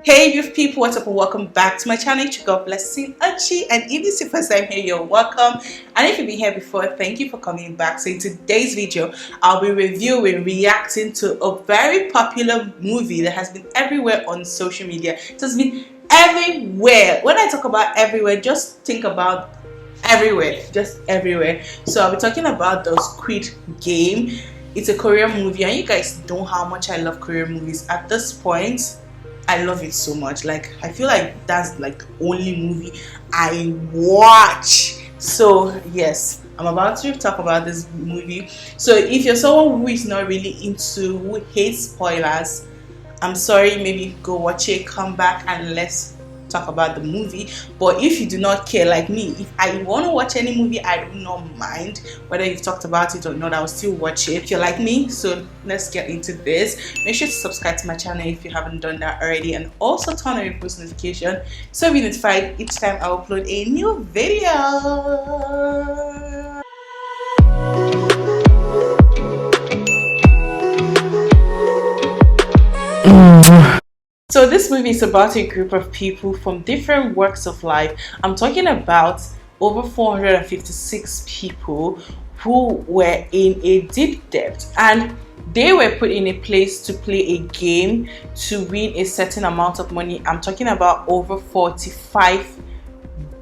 Hey beautiful people, what's up and welcome back to my channel. God blessing Archie, and if this is your first time here, you're welcome, and if you've been here before, thank you for coming back. So in today's video I'll be reacting to a very popular movie that has been everywhere on social media. It has been everywhere. When I talk about everywhere, just think about everywhere, just everywhere. So I'll be talking about the Squid Game. It's a Korean movie, and you guys know how much I love Korean movies. At this point I love it so much. Like, I feel like that's like the only movie I watch. So yes, I'm about to talk about this movie. So if you're someone who is not really who hates spoilers, I'm sorry, maybe go watch it, come back and let's talk about the movie. But if you do not care like me, if I want to watch any movie, I do not mind whether you've talked about it or not. I'll still watch it if you're like me. So let's get into this. Make sure to subscribe to my channel if you haven't done that already, and also turn on your post notification so you'll be notified each time I upload a new video. So this movie is about a group of people from different walks of life. I'm talking about over 456 people who were in a deep debt, and they were put in a place to play a game to win a certain amount of money. I'm talking about over 45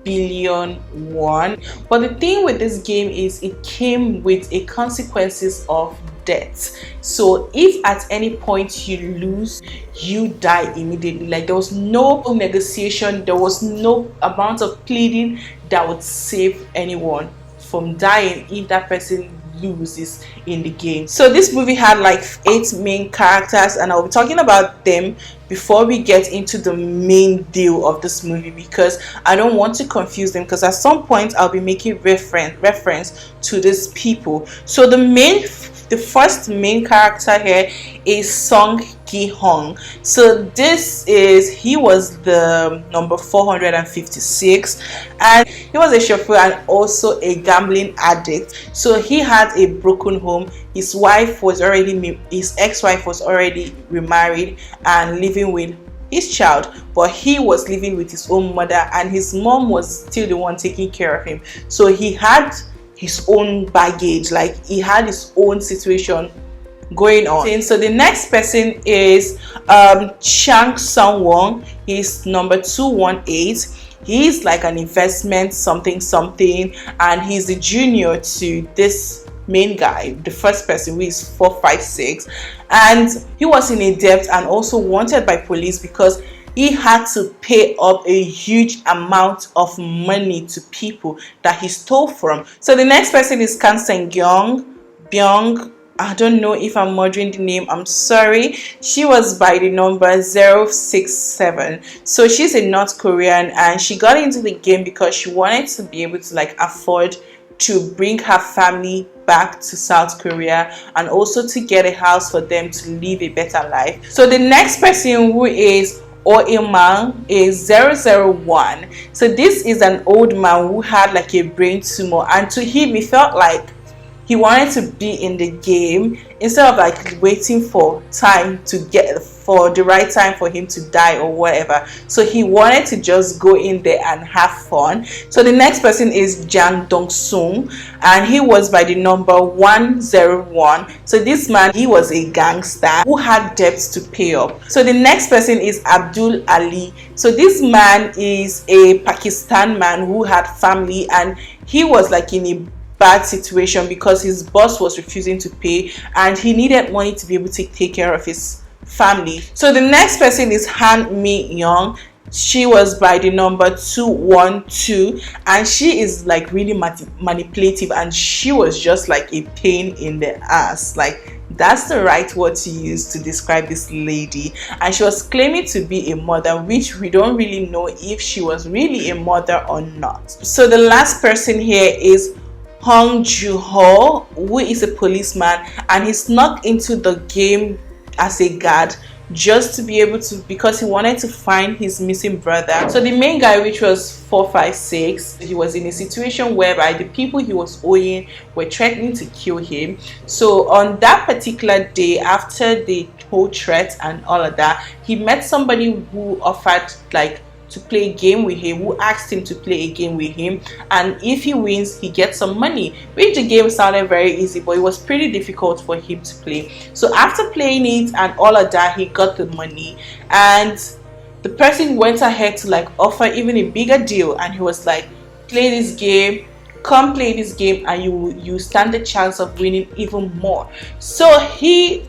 billion won. But the thing with this game is it came with a consequences of death. So if at any point you lose, you die immediately. Like, there was no negotiation, there was no amount of pleading that would save anyone from dying if that person loses in the game. So this movie had like 8 main characters, and I'll be talking about them before we get into the main deal of this movie, because I don't want to confuse them, because at some point I'll be making reference to these people. So the first main character here is Song Gi-hong. So he was the number 456, and he was a chauffeur and also a gambling addict. So he had a broken home. His ex-wife was already remarried and living with his child, but he was living with his own mother, and his mom was still the one taking care of him. So he had his own baggage, like he had his own situation going on. So the next person is Chang Sung-won. He's number 218. He's like an investment something, and he's the junior to this main guy, the first person, who is 456, and he was in a debt and also wanted by police because he had to pay up a huge amount of money to people that he stole from. So the next person is Kan Byung. I don't know if I'm murdering the name, I'm sorry. She was by the number 067. So she's a North Korean, and she got into the game because she wanted to be able to like afford to bring her family back to South Korea, and also to get a house for them to live a better life. So the next person, who is Oimang, is 001. So this is an old man who had like a brain tumor, and to him he felt like he wanted to be in the game instead of like waiting for the right time for him to die or whatever. So he wanted to just go in there and have fun. So the next person is Jang Dong-sung, and he was by the number 101. So this man, he was a gangster who had debts to pay up. So the next person is Abdul Ali. So this man is a Pakistan man who had family, and he was like in a bad situation because his boss was refusing to pay, and he needed money to be able to take care of his family. So the next person is Han Mi-young. She was by the number 212, and she is like really manipulative, and she was just like a pain in the ass. Like, that's the right word to use to describe this lady. And she was claiming to be a mother, which we don't really know if she was really a mother or not. So the last person here is hoon-jo, who is a policeman, and he snuck into the game as a guard just to be able to, because he wanted to find his missing brother. So the main guy, which was 456, he was in a situation whereby the people he was owing were threatening to kill him. So on that particular day, after the whole threat and all of that, he met somebody who offered like to play a game with him, who asked him to play a game with him, and if he wins he gets some money, which the game sounded very easy, but it was pretty difficult for him to play. So after playing it and all of that, he got the money, and the person went ahead to like offer even a bigger deal, and he was like, play this game, come play this game, and you stand the chance of winning even more. So he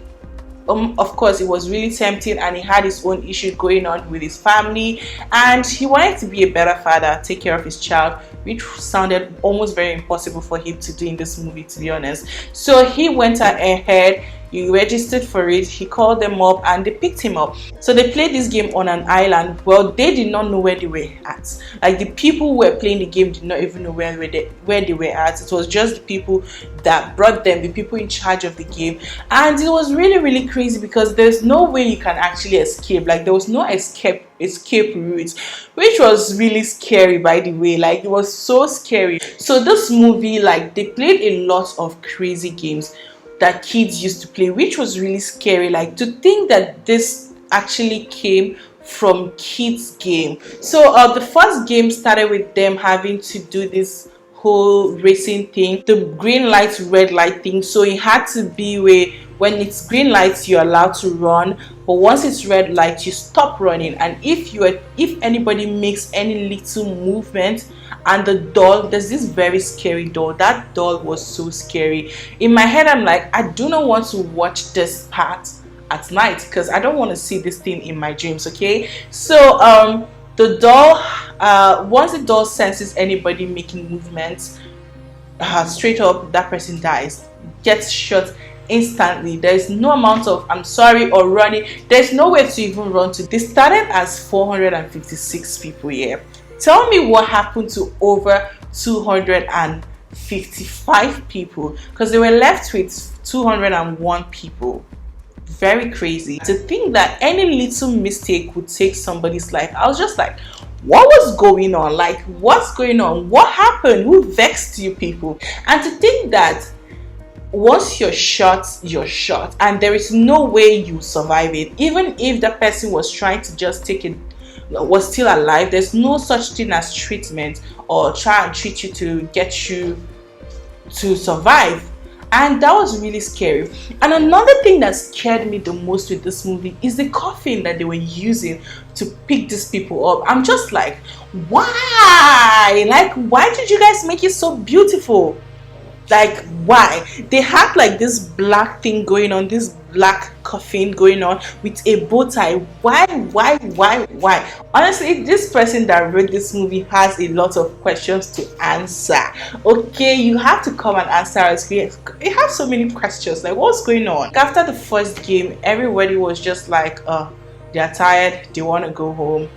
of course, it was really tempting, and he had his own issue going on with his family, and he wanted to be a better father, take care of his child, which sounded almost very impossible for him to do in this movie, to be honest. So he went ahead, he registered for it, he called them up, and they picked him up. So they played this game on an island. Well, they did not know where they were at. Like, the people who were playing the game did not even know where they were at. It was just the people that brought them, the people in charge of the game. And it was really, really crazy, because there's no way you can actually escape. Like, there was no escape route, which was really scary, by the way. Like, it was so scary. So this movie, like, they played a lot of crazy games that kids used to play, which was really scary. Like, to think that this actually came from kids' game. So the first game started with them having to do this whole racing thing, the green light, red light thing. So it had to be where when it's green lights you're allowed to run, but once it's red light you stop running. And if anybody makes any little movement, and the doll, there's this very scary doll. That doll was so scary. In my head I'm like, I do not want to watch this part at night, because I don't want to see this thing in my dreams. Okay, so the doll, once the doll senses anybody making movements, straight up that person dies, gets shot instantly. There's no amount of I'm sorry or running. There's nowhere to even run to. They started as 456 people here. Tell me what happened to over 255 people, because they were left with 201 people. Very crazy to think that any little mistake would take somebody's life. I was just like, what was going on? Like, what's going on? What happened? Who vexed you people? And to think that once you're shot, and there is no way you survive it. Even if the person was trying to just take it, was still alive, there's no such thing as treatment or try and treat you to get you to survive. And that was really scary. And another thing that scared me the most with this movie is the coffin that they were using to pick these people up. I'm just like, why? Like, why did you guys make it so beautiful? Like, why? They had like this black thing going on, this black coffin going on with a bow tie. Why? Honestly, this person that wrote this movie has a lot of questions to answer. Okay, you have to come and answer us. We have so many questions. Like, what's going on? After the first game, everybody was just like, they're tired, they want to go home,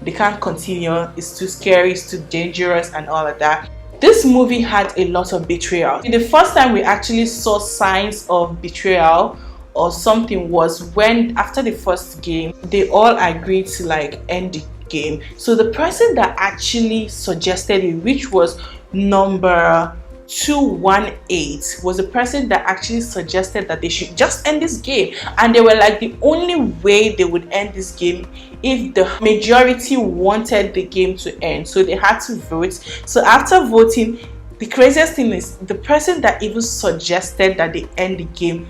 they can't continue, it's too scary, it's too dangerous, and all of that. This movie had a lot of betrayal. The first time we actually saw signs of betrayal or something was when, after the first game, they all agreed to like end the game. So the person that actually suggested it, which was number 218, was the person that actually suggested that they should just end this game. And they were like, the only way they would end this game if the majority wanted the game to end. So they had to vote. So after voting, the craziest thing is the person that even suggested that they end the game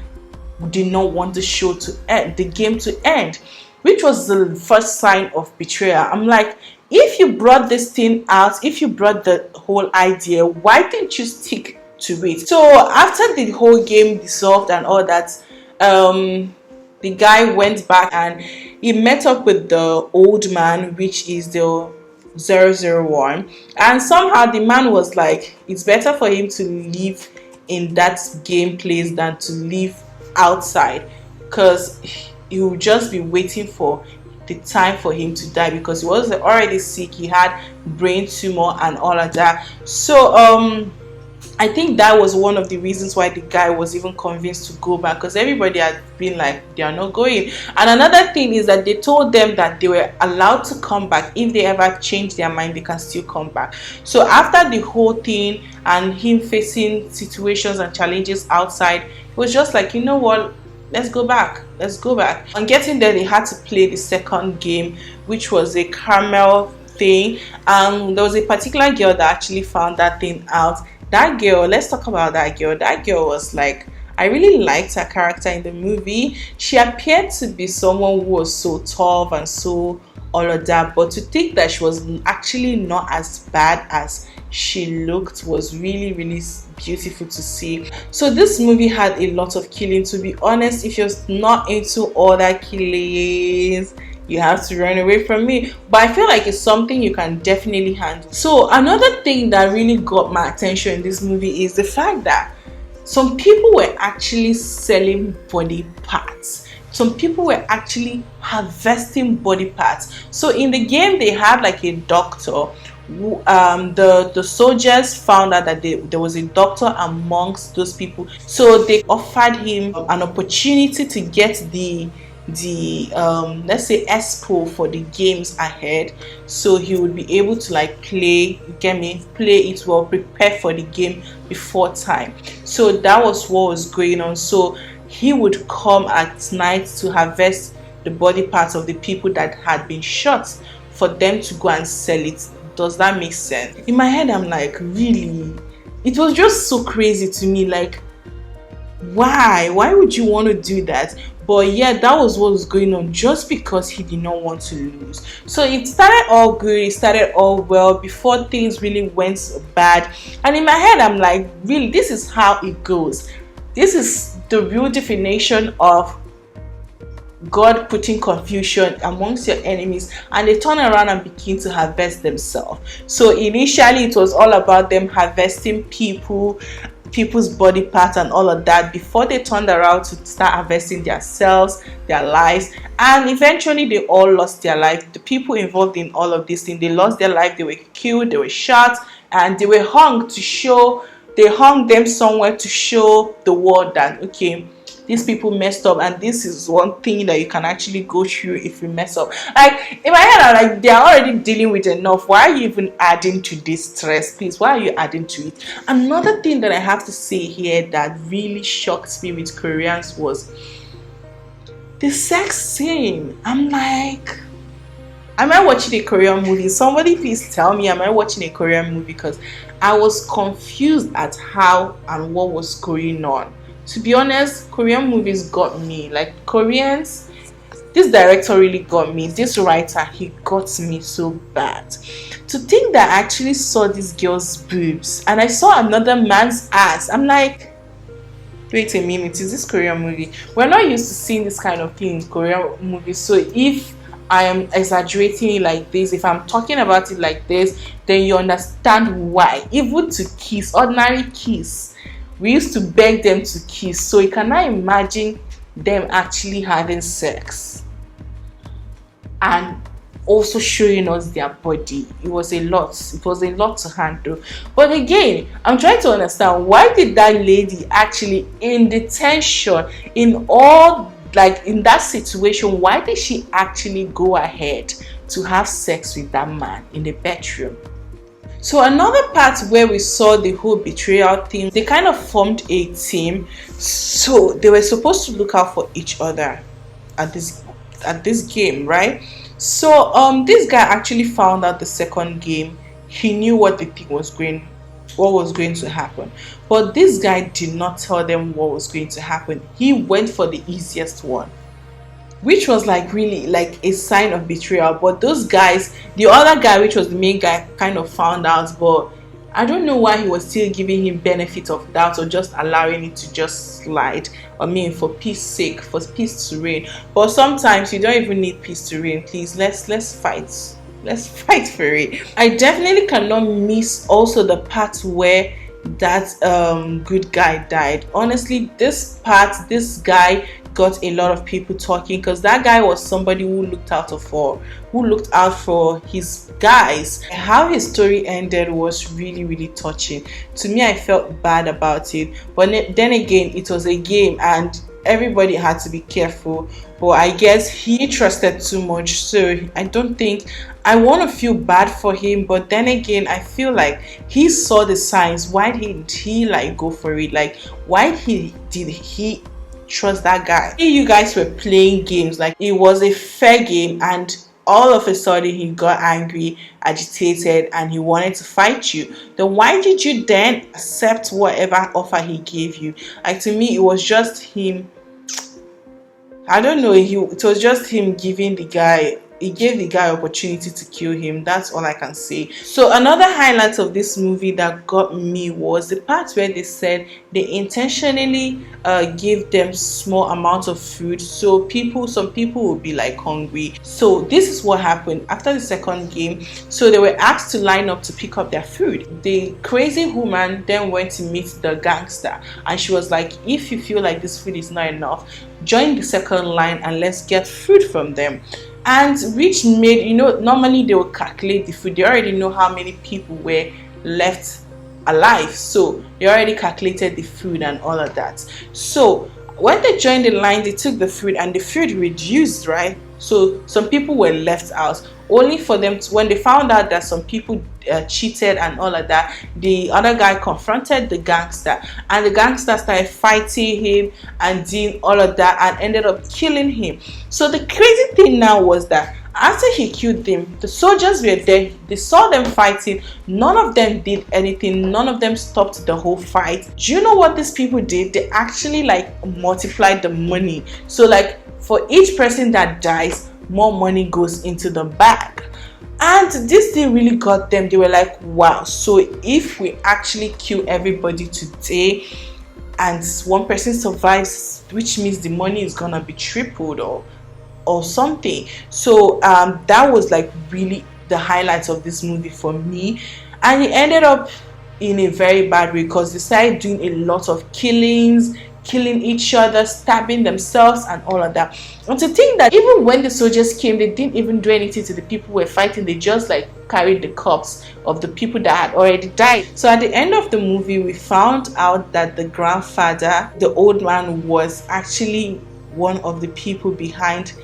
did not want the show to end, the game to end, which was the first sign of betrayal. I'm like, if you brought this thing out, if you brought the whole idea, why didn't you stick to it? So after the whole game dissolved and all that, the guy went back and he met up with the old man, which is the 001, and somehow the man was like, it's better for him to live in that game place than to live outside, because he will just be waiting for the time for him to die, because he was already sick, he had brain tumor and all of that. So I think that was one of the reasons why the guy was even convinced to go back, because everybody had been like, they are not going. And another thing is that they told them that they were allowed to come back. If they ever change their mind, they can still come back. So after the whole thing and him facing situations and challenges outside, it was just like, you know what, let's go back, let's go back. On getting there, they had to play the second game, which was a caramel thing. There was a particular girl that actually found that thing out. That girl, let's talk about that girl. That girl was like, I really liked her character in the movie. She appeared to be someone who was so tough and so all of that, but to think that she was actually not as bad as she looked was really, really beautiful to see. So this movie had a lot of killing. To be honest, if you're not into all that killings, you have to run away from me, but I feel like it's something you can definitely handle. So another thing that really got my attention in this movie is the fact that some people were actually selling body parts. Some people were actually harvesting body parts. So in the game, they had like a doctor. The soldiers found out that there was a doctor amongst those people, so they offered him an opportunity to get the let's say expo for the games ahead, so he would be able to like play it well, prepare for the game before time. So that was what was going on. So he would come at night to harvest the body parts of the people that had been shot for them to go and sell it. Does that make sense? In my head, I'm like, really? It was just so crazy to me. Like, why would you want to do that? But yeah, that was what was going on, just because he did not want to lose. So it started all good, it started all well before things really went bad. And in my head, I'm like, really, this is how it goes. This is the real definition of God putting confusion amongst your enemies, and they turn around and begin to harvest themselves. So initially it was all about them harvesting people's body parts and all of that, before they turned around to start harvesting themselves, their lives, and eventually they all lost their life. The people involved in all of this thing, they lost their life. They were killed, they were shot, and they were hung they hung them somewhere to show the world that, okay, these people messed up, and this is one thing that you can actually go through if you mess up. Like, in my head, I'm like, they are already dealing with enough. Why are you even adding to this stress, please? Why are you adding to it? Another thing that I have to say here that really shocked me with Koreans was the sex scene. I'm like, am I watching a Korean movie? Somebody please tell me, am I watching a Korean movie? Because I was confused at how and what was going on. To be honest, Korean movies got me. Like, Koreans, this director really got me. This writer, he got me so bad. To think that I actually saw this girl's boobs and I saw another man's ass, I'm like, wait a minute, is this Korean movie? We're not used to seeing this kind of thing in Korean movies. So if I am exaggerating it like this, if I'm talking about it like this, then you understand why. Even to kiss, ordinary kiss, we used to beg them to kiss. So you cannot imagine them actually having sex and also showing us their body. It was a lot. It was a lot to handle. But again, I'm trying to understand, why did that lady actually, in the tension, in all, like in that situation, why did she actually go ahead to have sex with that man in the bedroom? So another part where we saw the whole betrayal thing, they kind of formed a team. So they were supposed to look out for each other at this game, right? So this guy actually found out the second game. He knew what was going to happen, but this guy did not tell them what was going to happen. He went for the easiest one, which was like really like a sign of betrayal. But those guys, the other guy, which was the main guy, kind of found out, but I don't know why he was still giving him benefit of doubt or just allowing it to just slide. I mean, for peace sake, for peace to reign. But sometimes you don't even need peace to reign. Please, let's fight. Let's fight for it. I definitely cannot miss also the part where that good guy died. Honestly, this guy got a lot of people talking, because that guy was somebody who looked out for his guys. How his story ended was really, really touching. To me, I felt bad about it, but then again, it was a game and everybody had to be careful. But I guess he trusted too much, so I don't think I want to feel bad for him. But then again, I feel like he saw the signs. Why didn't he like go for it? Like, why did he trust that guy? You guys were playing games like it was a fair game, and all of a sudden he got angry, agitated, and he wanted to fight you. Then why did you then accept whatever offer he gave you? Like, to me, it was just him. I don't know, it was just him giving the guy, he gave the guy opportunity to kill him. That's all I can say. So another highlight of this movie that got me was the part where they said they intentionally gave them small amounts of food, so some people would be like hungry. So this is what happened after the second game. So they were asked to line up to pick up their food. The crazy woman then went to meet the gangster, and she was like, if you feel like this food is not enough, join the second line and let's get food from them. And which made, normally they will calculate the food. They already know how many people were left alive, so they already calculated the food and all of that. So when they joined the line, they took the food and the food reduced, right? So some people were left out, only for them to, when they found out that some people cheated and all of that, the other guy confronted the gangster, and the gangster started fighting him and doing all of that and ended up killing him. So the crazy thing now was that after he killed them, the soldiers were there, they saw them fighting, none of them did anything, none of them stopped the whole fight. Do you know what these people did? They actually like multiplied the money. So like for each person that dies, more money goes into the bag. And this thing really got them. They were like, wow, so if we actually kill everybody today and one person survives, which means the money is gonna be tripled or something. So that was like really the highlights of this movie for me. And it ended up in a very bad way, because they started doing a lot of killing each other, stabbing themselves and all of that. And to think that even when the soldiers came, they didn't even do anything to the people who were fighting. They just like carried the corpse of the people that had already died. So at the end of the movie, we found out that the grandfather, the old man, was actually one of the people behind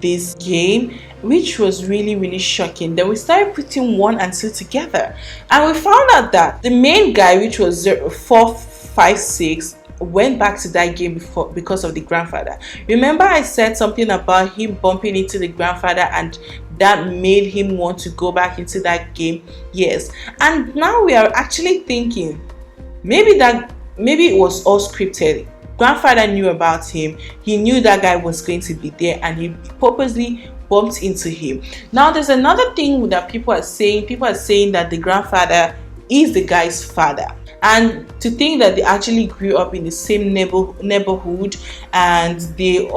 this game, which was really, really shocking. Then we started putting 1 and 2 together, and we found out that the main guy, which was 456, went back to that game because of the grandfather. Remember I said something about him bumping into the grandfather and that made him want to go back into that game? Yes. And now we are actually thinking maybe it was all scripted. Grandfather knew about him, he knew that guy was going to be there, and he purposely bumped into him. Now there's another thing that people are saying that the grandfather is the guy's father, and to think that they actually grew up in the same neighborhood, and the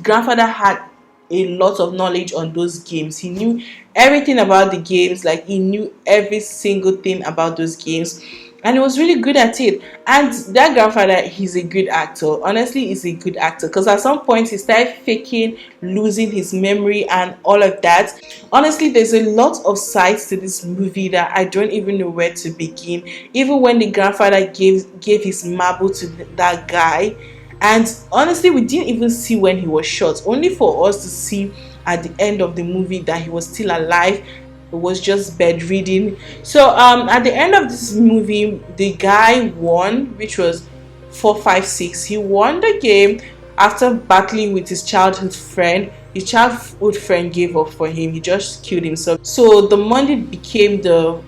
grandfather had a lot of knowledge on those games. He knew everything about the games, like he knew every single thing about those games, and he was really good at it. And that grandfather, he's a good actor. Honestly, he's a good actor, because at some point he started faking losing his memory and all of that. Honestly, there's a lot of sides to this movie that I don't even know where to begin. Even when the grandfather gave his marble to that guy, and honestly we didn't even see when he was shot, only for us to see at the end of the movie that he was still alive. It was just bedridden. So at the end of this movie, the guy won, which was 456. He won the game after battling with his childhood friend. His childhood friend gave up for him. He just killed himself. So the money became the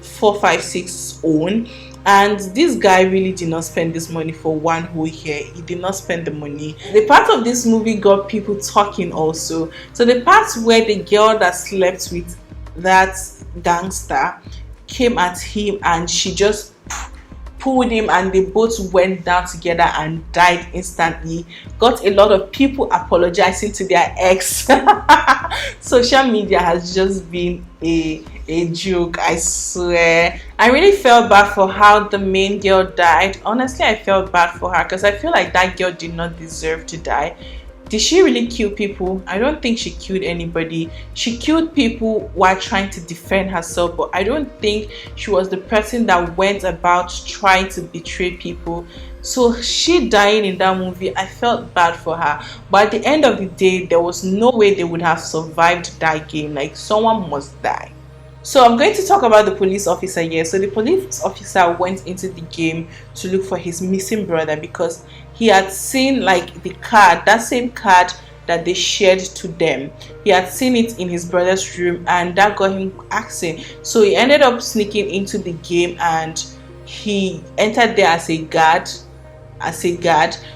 456's own. And this guy really did not spend this money for one whole year. He did not spend the money. The part of this movie got people talking also. So the part where the girl that slept with that gangster came at him and she just pulled him, and they both went down together and died instantly, got a lot of people apologizing to their ex. Social media has just been a a joke, I swear. I really felt bad for how the main girl died. Honestly, I felt bad for her because I feel like that girl did not deserve to die. Did she really kill people? I don't think she killed anybody. She killed people while trying to defend herself, but I don't think she was the person that went about trying to betray people. So she dying in that movie, I felt bad for her. But at the end of the day, there was no way they would have survived that game. Like, someone must die. So I'm going to talk about the police officer here. So the police officer went into the game to look for his missing brother because he had seen like the card, that same card that they shared to them. He had seen it in his brother's room and that got him asking. So he ended up sneaking into the game and he entered there as a guard.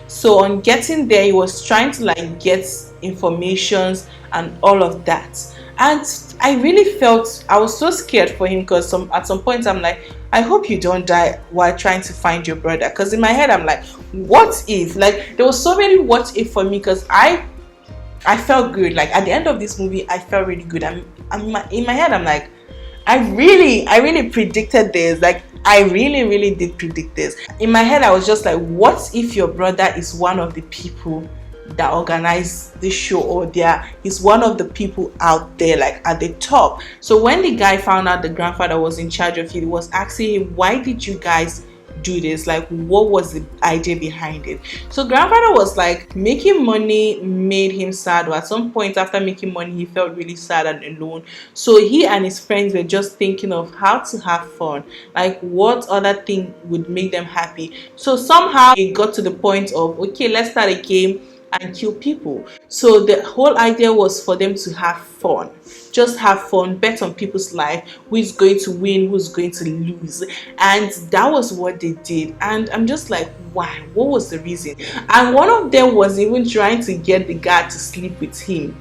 So on getting there, he was trying to like get informations and all of that. And I really felt, I was so scared for him because at some point I'm like, I hope you don't die while trying to find your brother. Because in my head I'm like, what if? Like, there was so many what if for me because I felt good. Like, at the end of this movie, I felt really good. In my head I'm like, I really predicted this. Like, I really did predict this. In my head I was just like, what if your brother is one of the people that organized this show, or he's one of the people out there like at the top? So when the guy found out the grandfather was in charge of it, he was asking him, why did you guys do this? Like, what was the idea behind it? So grandfather was like, making money made him sad, or at some point after making money he felt really sad and alone. So he and his friends were just thinking of how to have fun, like what other thing would make them happy. So somehow it got to the point of, okay, let's start a game and kill people. So the whole idea was for them to have fun, just have fun, bet on people's life, who is going to win, who's going to lose. And that was what they did. And I'm just like, why? What was the reason? And one of them was even trying to get the guy to sleep with him.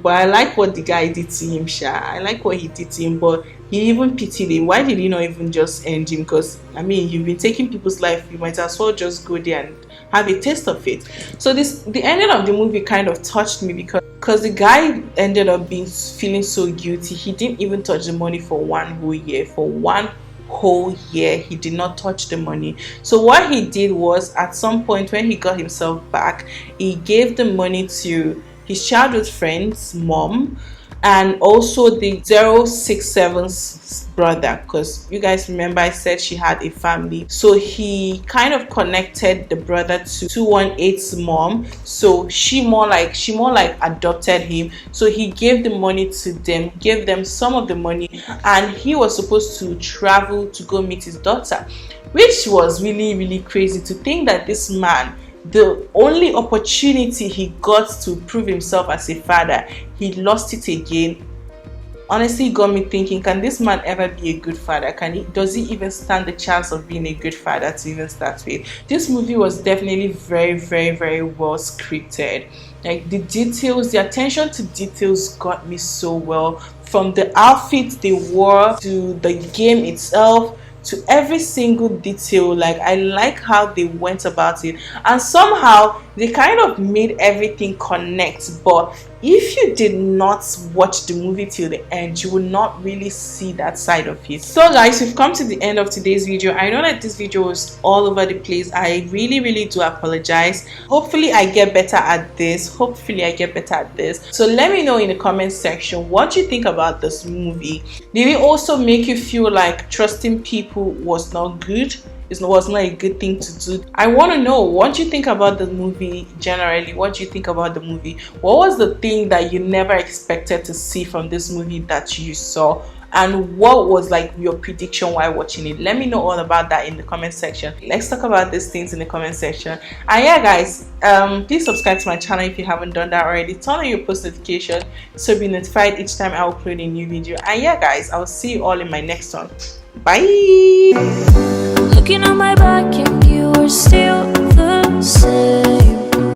But I like what the guy did to him, Sha. I like what he did to him, but he even pitied him. Why did he not even just end him? Because, I mean, you've been taking people's life, you might as well just go there and have a taste of it. So the ending of the movie kind of touched me because the guy ended up feeling so guilty. He didn't even touch the money for 1 whole year. For 1 whole year, he did not touch the money. So what he did was, at some point when he got himself back, he gave the money to his childhood friend's mom and also the 067's brother, because you guys remember I said she had a family. So he kind of connected the brother to 218's mom. So she more like adopted him. So he gave the money to them, gave them some of the money, and he was supposed to travel to go meet his daughter, which was really crazy to think that this man, the only opportunity he got to prove himself as a father, he lost it again. Honestly, got me thinking, can this man ever be a good father? Does he even stand the chance of being a good father to even start with? This movie was definitely very well scripted. Like, the details, the attention to details got me so well. From the outfits they wore to the game itself, to every single detail. Like, I like how they went about it, and somehow they kind of made everything connect. But if you did not watch the movie till the end, you will not really see that side of it. So guys, we've come to the end of today's video. I know that this video was all over the place. I really do apologize. Hopefully I get better at this. So let me know in the comment section what you think about this movie. Did it also make you feel like trusting people was not good? It was not a good thing to do? I want to know what you think about the movie generally. What you think about the movie? What was the thing that you never expected to see from this movie that you saw? And what was like your prediction while watching it? Let me know all about that in the comment section. Let's talk about these things in the comment section. And yeah guys, please subscribe to my channel if you haven't done that already. Turn on your post notification so be notified each time I upload a new video. And yeah guys, I'll see you all in my next one. Bye. Looking on my back and you are still the same.